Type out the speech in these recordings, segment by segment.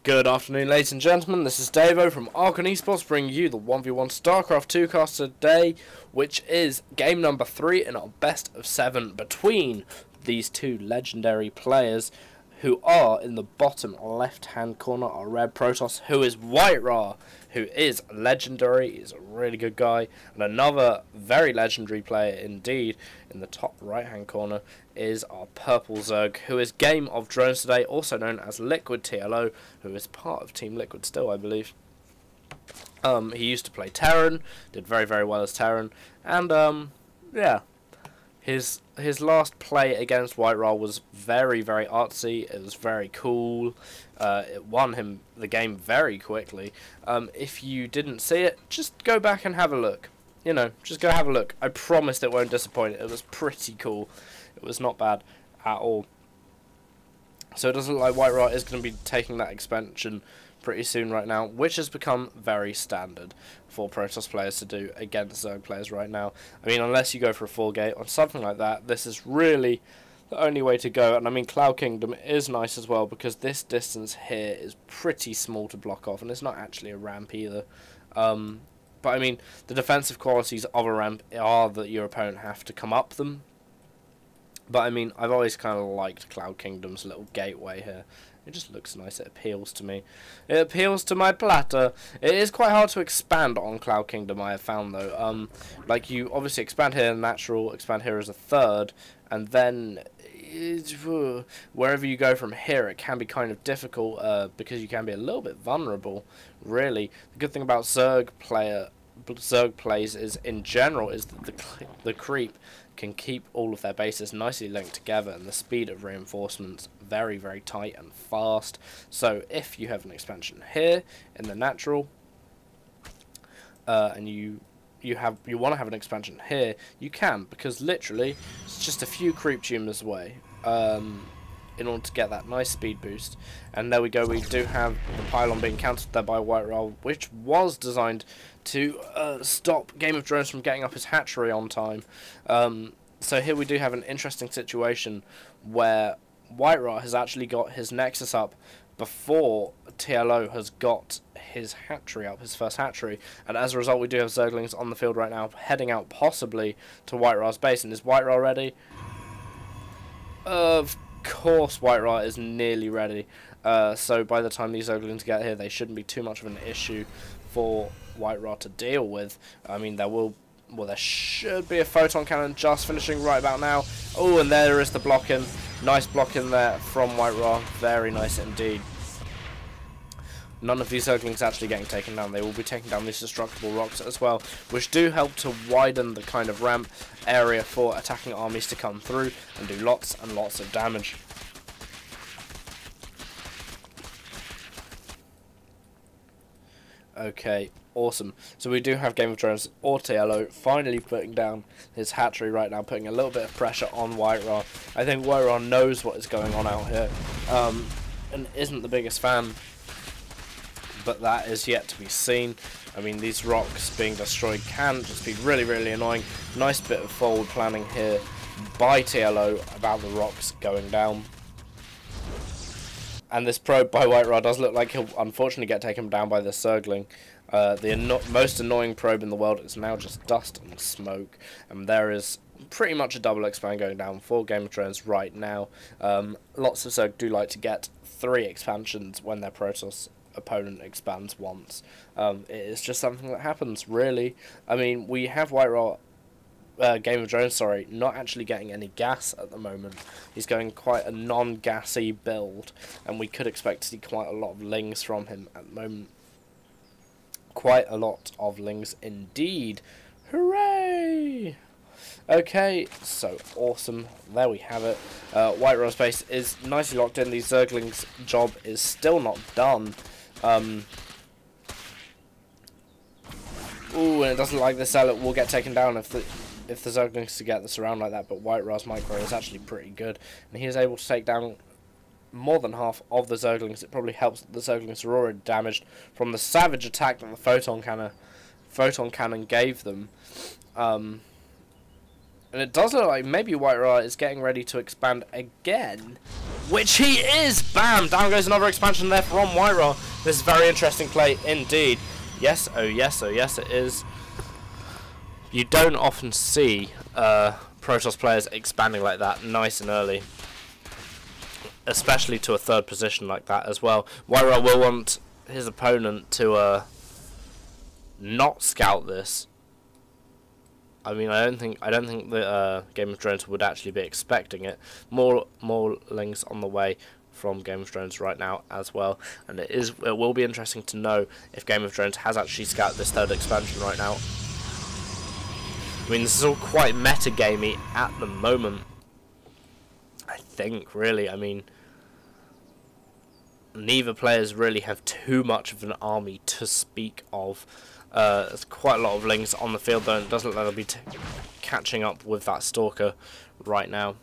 Good afternoon, ladies and gentlemen. This is Davo from Esports, bringing you the 1v1 Starcraft 2 cast today, which is game number 3 in our best of 7 between these two legendary players, who are in the bottom left-hand corner are Red Protoss, who is WhiteRa, who is legendary, is a really good guy, and another very legendary player indeed in the top right-hand corner is our Purple Zerg, who is Game of Drones today, also known as Liquid TLO, who is part of Team Liquid still, I believe. He used to play Terran, did very, very well as Terran, and yeah. His last play against WhiteRa was very, very artsy. It was very cool. It won him the game very quickly. If you didn't see it, just go back and have a look. You know, just go have a look. I promise it won't disappoint. It was pretty cool. It was not bad at all. So it doesn't look like WhiteRa is going to be taking that expansion pretty soon right now, which has become very standard for Protoss players to do against Zerg players right now. I mean, unless you go for a 4-gate or something like that, this is really the only way to go. And I mean, Cloud Kingdom is nice as well, because this distance here is pretty small to block off, and it's not actually a ramp either. But I mean, the defensive qualities of a ramp are that your opponent have to come up them. But I mean, I've always kind of liked Cloud Kingdom's little gateway here. It just looks nice. It appeals to me. It appeals to my platter. It is quite hard to expand on Cloud Kingdom, I have found, though. Like, you obviously expand here natural, expand here as a third, and then wherever you go from here, it can be kind of difficult because you can be a little bit vulnerable, really. The good thing about Zerg plays is, in general, is that the creep can keep all of their bases nicely linked together, and the speed of reinforcements very, very tight and fast. So if you have an expansion here in the natural, and you want to have an expansion here, you can, because literally it's just a few creep tumors away in order to get that nice speed boost. And there we go, we do have the pylon being countered there by WhiteRa, which was designed to stop Game of Drones from getting up his hatchery on time. So here we do have an interesting situation where WhiteRa has actually got his Nexus up before TLO has got his hatchery up, his first hatchery, and as a result we do have Zerglings on the field right now, heading out possibly to WhiteRa's base. And is WhiteRa ready? Of course WhiteRa is nearly ready, so by the time these Zerglings get here, they shouldn't be too much of an issue for WhiteRa to deal with. I mean, there should be a photon cannon just finishing right about now. Oh, and there is the blocking. Nice blocking there from WhiteRa. Very nice indeed. None of these Zerglings actually getting taken down. They will be taking down these destructible rocks as well, which do help to widen the kind of ramp area for attacking armies to come through and do lots and lots of damage. Okay, awesome. So we do have Game of Drones or TLO finally putting down his hatchery right now, putting a little bit of pressure on WhiteRa. I think WhiteRa knows what is going on out here, and isn't the biggest fan, but that is yet to be seen. I mean, these rocks being destroyed can just be really, really annoying. Nice bit of forward planning here by TLO about the rocks going down. And this probe by WhiteRa does look like he'll unfortunately get taken down by the Zergling. The most annoying probe in the world is now just dust and smoke. And there is pretty much a double expand going down for Game of Drones right now. Lots of Zerg do like to get 3 expansions when their Protoss opponent expands once. It is just something that happens, really. I mean, we have WhiteRa, Game of Drones, sorry, not actually getting any gas at the moment. He's going quite a non-gassy build, and we could expect to see quite a lot of lings from him at the moment. Quite a lot of lings indeed. Hooray! Okay, so awesome. There we have it. WhiteRa's base is nicely locked in. The Zerglings' job is still not done. Ooh, and it doesn't like this Zealot will get taken down if the Zerglings to get this around like that, but WhiteRa's micro is actually pretty good, and he is able to take down more than half of the Zerglings. It probably helps that the Zerglings are already damaged from the savage attack that the photon cannon gave them. And it does look like maybe WhiteRa is getting ready to expand again. which he is. Bam! Down goes another expansion there from WhiteRa. This is very interesting play indeed. Yes, oh yes, oh yes it is. You don't often see Protoss players expanding like that nice and early, especially to a third position like that as well. WhiteRa will want his opponent to not scout this. I mean, I don't think the Game of Drones would actually be expecting it. More links on the way from Game of Drones right now as well, and it will be interesting to know if Game of Drones has actually scouted this third expansion right now. I mean, this is all quite meta-gamey at the moment, I think, really. I mean, neither players really have too much of an army to speak of. There's quite a lot of links on the field, though, and it doesn't look like they'll be catching up with that Stalker right now,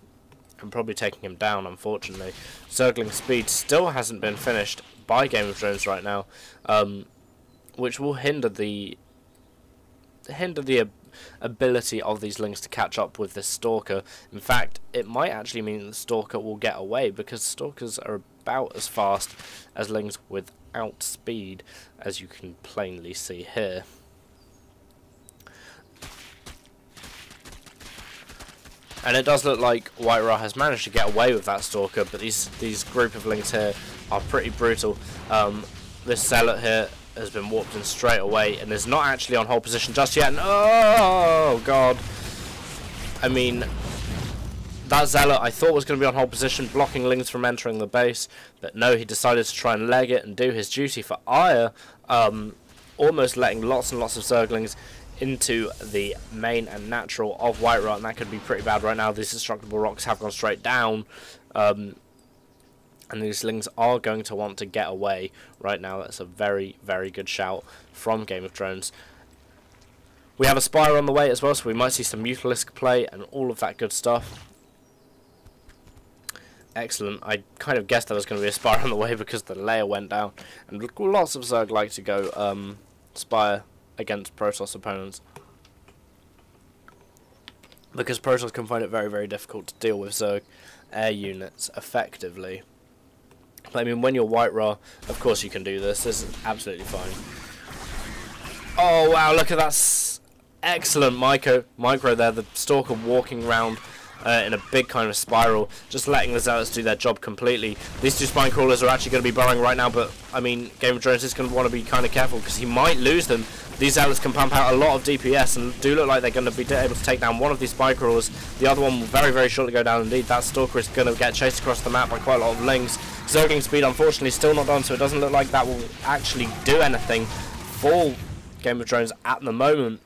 and probably taking him down, unfortunately. Zergling speed still hasn't been finished by Game of Drones right now, which will hinder the ability of these links to catch up with this Stalker. In fact, it might actually mean the Stalker will get away, because Stalkers are about as fast as links without speed, as you can plainly see here. And it does look like WhiteRa has managed to get away with that Stalker, but these group of links here are pretty brutal. This Zealot here has been warped in straight away and is not actually on hold position just yet. And oh god, I mean, that Zealot I thought was going to be on hold position, blocking links from entering the base, but no, he decided to try and leg it and do his duty for ire, almost letting lots and lots of Zerglings into the main and natural of WhiteRa, and that could be pretty bad right now. These destructible rocks have gone straight down, and these slings are going to want to get away right now. That's a very, very good shout from Game of Drones. We have a Spire on the way as well, so we might see some Mutalisk play and all of that good stuff. Excellent. I kind of guessed there was going to be a Spire on the way because the layer went down, and lots of Zerg like to go Spire against Protoss opponents, because Protoss can find it very, very difficult to deal with Zerg air units effectively. But I mean, when you're WhiteRa, of course you can do this. This is absolutely fine. Oh wow, look at that excellent micro there. The Stalker walking around in a big kind of spiral, just letting the Zealots do their job completely. These two Spine Crawlers are actually going to be burrowing right now, but I mean, Game of Drones is going to want to be kind of careful because he might lose them. These Zealots can pump out a lot of DPS and do look like they're going to be able to take down one of these Spine Crawlers. The other one will very, very shortly go down indeed. That Stalker is going to get chased across the map by quite a lot of lings. Zergling speed, unfortunately, still not done, so it doesn't look like that will actually do anything for Game of Drones at the moment.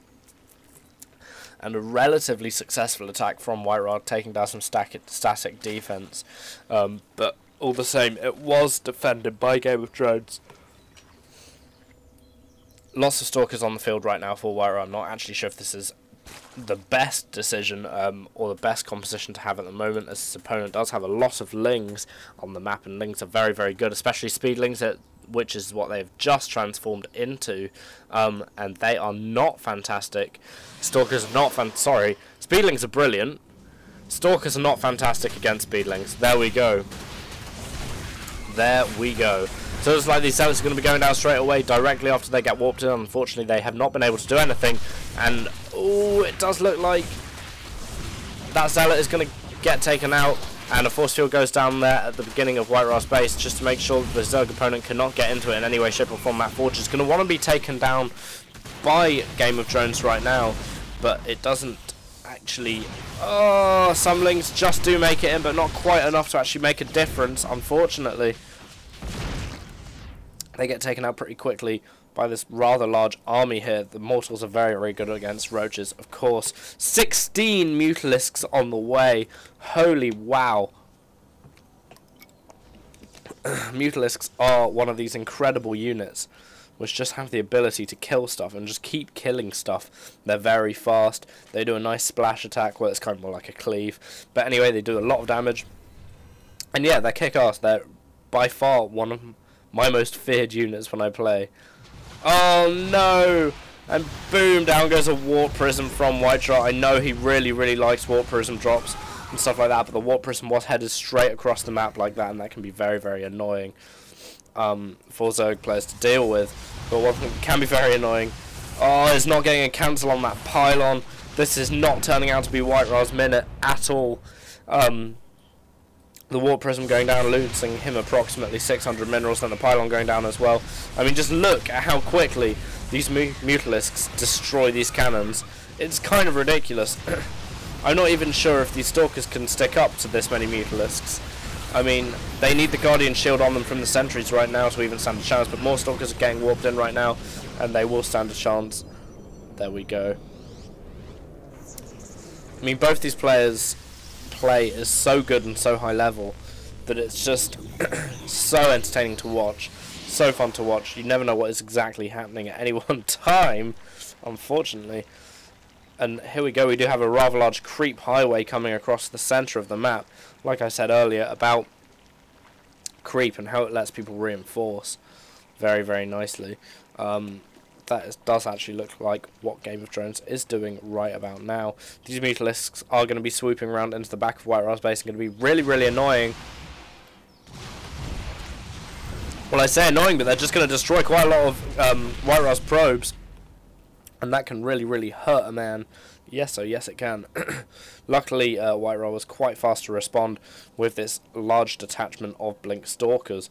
And a relatively successful attack from WhiteRa, taking down some static defense. But all the same, it was defended by Game of Drones. Lots of Stalkers on the field right now for WhiteRa. I'm not actually sure if this is the best decision or the best composition to have at the moment, as his opponent does have a lot of lings on the map, and lings are very, very good, especially speed lings, which is what they've just transformed into, and they are not fantastic. Stalkers are not sorry, speedlings are brilliant. Stalkers are not fantastic against speedlings. There we go. There we go. So it's like these Zealots are going to be going down straight away directly after they get warped in. Unfortunately, they have not been able to do anything, and oh, it does look like that Zealot is going to get taken out, and a force field goes down there at the beginning of WhiteRa's base just to make sure that the Zerg opponent cannot get into it in any way, shape or form. That forge is going to want to be taken down by Game of Drones right now, but it doesn't actually. Oh, some lings just do make it in, but not quite enough to actually make a difference, unfortunately. They get taken out pretty quickly by this rather large army here. The Mortals are very, very good against Roaches, of course. 16 Mutalisks on the way. Holy wow. Mutalisks are one of these incredible units which just have the ability to kill stuff and just keep killing stuff. They're very fast. They do a nice splash attack where it's kind of more like a cleave. But anyway, they do a lot of damage. And yeah, they're kick-ass. They're by far one of my most feared units when I play. Oh no! And boom, down goes a Warp Prism from WhiteRa. I know he really, really likes Warp Prism drops. and stuff like that, but the Warp Prism was headed straight across the map like that, and that can be very, very annoying for Zerg players to deal with. But what can be very annoying, oh, it's not getting a cancel on that pylon. This is not turning out to be WhiteRa's minute at all. The Warp Prism going down, losing him approximately 600 minerals, and the pylon going down as well. I mean, just look at how quickly these Mutalisks destroy these cannons. It's kind of ridiculous. I'm not even sure if these Stalkers can stick up to this many Mutalisks. I mean, they need the Guardian Shield on them from the sentries right now to even stand a chance, but more Stalkers are getting warped in right now, and they will stand a chance. There we go. I mean, both these players' play is so good and so high level that it's just so entertaining to watch, so fun to watch. You never know what is exactly happening at any one time, unfortunately. And here we go, we do have a rather large creep highway coming across the centre of the map. Like I said earlier about creep and how it lets people reinforce very, very nicely. Does actually look like what Game of Thrones is doing right about now. These Mutalisks are going to be swooping around into the back of WhiteRa's base and going to be really, really annoying. Well, I say annoying, but they're just going to destroy quite a lot of WhiteRa's probes. And that can really, really hurt a man. Yes, oh yes it can. Luckily, WhiteRa was quite fast to respond with this large detachment of Blink Stalkers,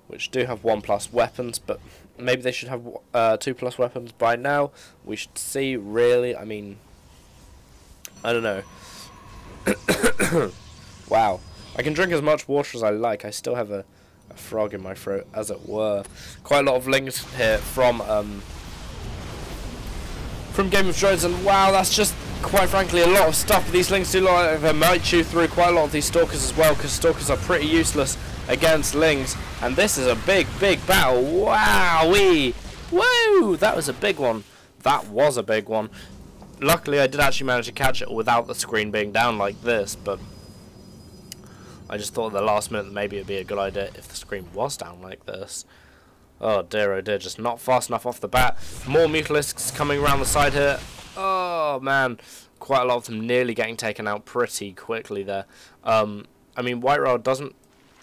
which do have 1+ weapons, but maybe they should have 2+ weapons by now. We should see, really. I mean, I don't know. Wow. I can drink as much water as I like. I still have a frog in my throat, as it were. Quite a lot of links here from Game of Thrones, and wow, that's just, quite frankly, a lot of stuff. These links do look like they might chew through quite a lot of these Stalkers as well, because Stalkers are pretty useless against Lings, and this is a big, big battle. Wowee! Woo! That was a big one. That was a big one. Luckily, I did actually manage to catch it without the screen being down like this, but I just thought at the last minute that maybe it'd be a good idea if the screen was down like this. Oh dear, just not fast enough off the bat. More Mutalisks coming around the side here. Oh man, quite a lot of them nearly getting taken out pretty quickly there. I mean, WhiteRa doesn't...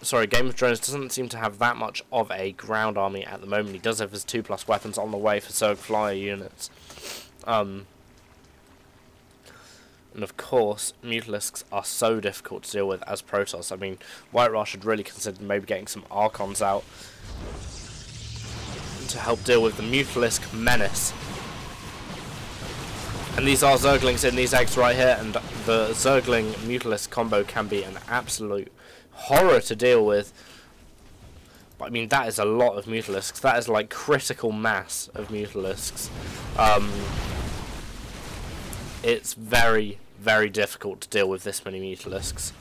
Sorry, Game of Thrones doesn't seem to have that much of a ground army at the moment. He does have his 2+ weapons on the way for Zerg Flyer units. And of course, Mutalisks are so difficult to deal with as Protoss. I mean, WhiteRa should really consider maybe getting some Archons out to help deal with the Mutalisk menace. And these are Zerglings in these eggs right here, and the Zergling Mutalisk combo can be an absolute horror to deal with. But I mean, that is a lot of Mutalisks. That is like critical mass of Mutalisks. It's very, very difficult to deal with this many Mutalisks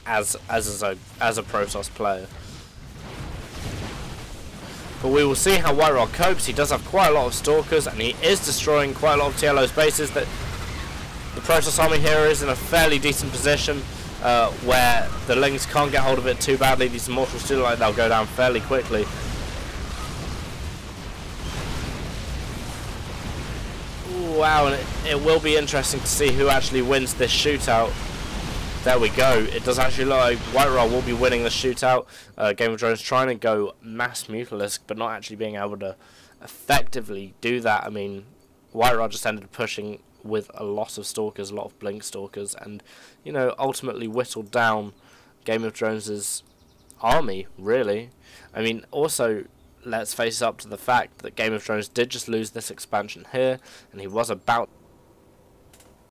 as a Protoss player. But we will see how WhiteRa copes. He does have quite a lot of Stalkers, and he is destroying quite a lot of TLO's bases. That the Protoss army here is in a fairly decent position, where the Lings can't get hold of it too badly. These Immortals do look like they'll go down fairly quickly. Ooh, wow, and it will be interesting to see who actually wins this shootout. There we go. It does actually look like WhiteRa will be winning the shootout. Game of Thrones trying to go mass Mutalisk, but not actually being able to effectively do that. I mean, WhiteRa just ended up pushing with a lot of Stalkers, a lot of Blink Stalkers, and, you know, ultimately whittled down Game of Thrones' army, really. I mean, also, let's face up to the fact that Game of Thrones did just lose this expansion here, and he was about